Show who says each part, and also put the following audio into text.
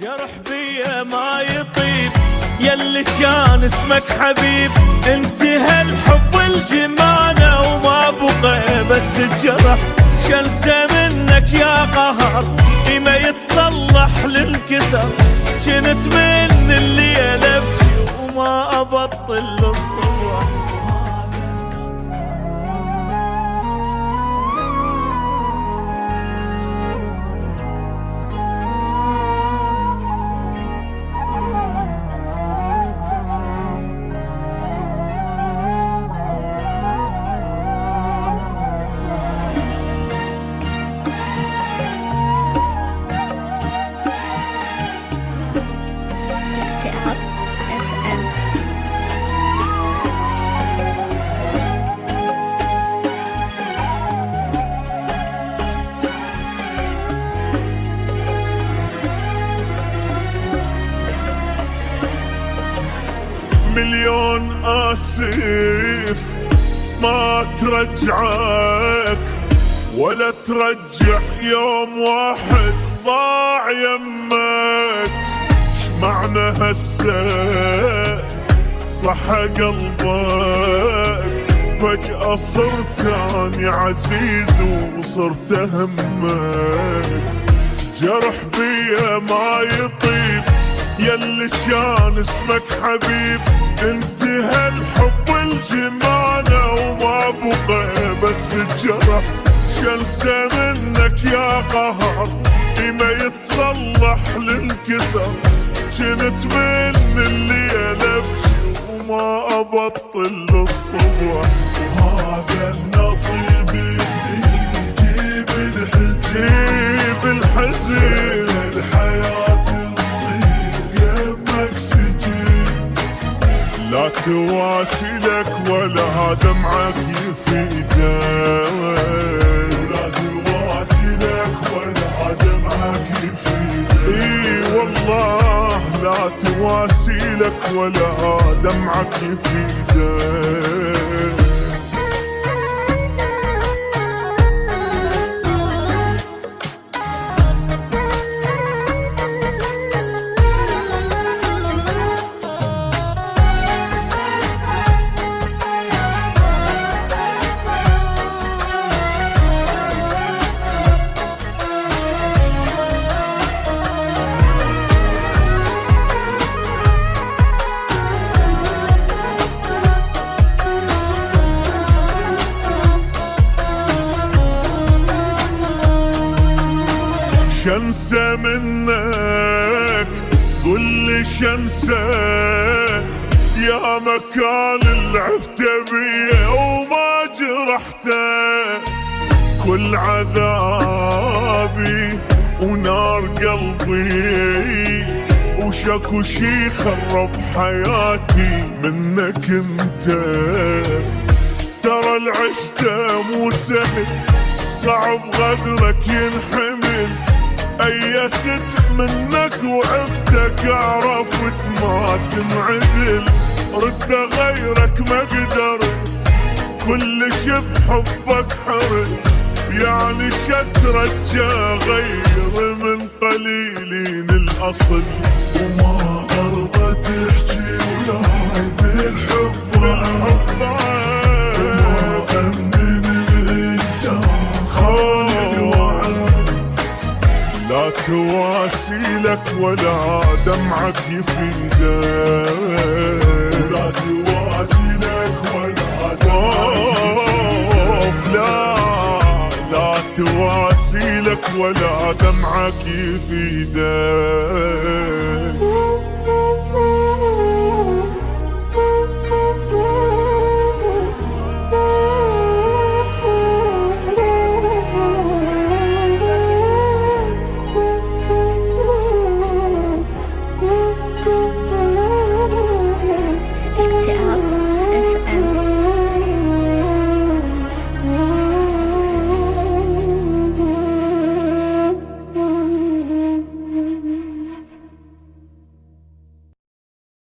Speaker 1: جرح بيا ما يطيب يلي كان اسمك حبيب، انتهى الحب الجمانة وما بقى بس الجرح. شنسى منك يا قهر ما يتصلح للكسر، جنت من الليل ابكي وما ابطل للصبح.
Speaker 2: مليون آسف ما ترجعك ولا ترجع يوم واحد ضاع يمك. شمعنا هسه صحى قلبك، فجأة صرت اني عزيز وصرت همك. جرح بيا ما يطيب يلي كان اسمك حبيب، انتهى الحب الجمانة وما بقى بس الجرح. شنسى منك يا قهر ما يتصلح للكسر، جنت من الليل ابكي وما ابطل للصبح. وهذا النصيب يجيب الحزن بالحزن، الحياة لا تواسي لك ولا دمعك يفيدك، لا تواسي لك ولا دمعك يفيدك. اي والله لا تواسي لك ولا دمعك يفيدك. شنسى منك قل لي شنسى يا مكان اللي عفت بيه وما جرحته. كل عذابي ونار قلبي وشكو شي خرب حياتي منك انت. ترى العشته مو سهل صعب غدرك ينحمل، أيست منك وعفتك عرفت ما تنعدل. رد غيرك ما قدرت كل شي بحبك حرد، يعني شترجى غير من قليلين الأصل. وما أرضى تحكي ولا بالحب وما أمن الإنسان خالد وعد. لا تواسي لك ولا دمعك يفيدك، لا تواسي لك ولا دمعك يفيدك. لا تواسي لك ولا دمعك يفيدك.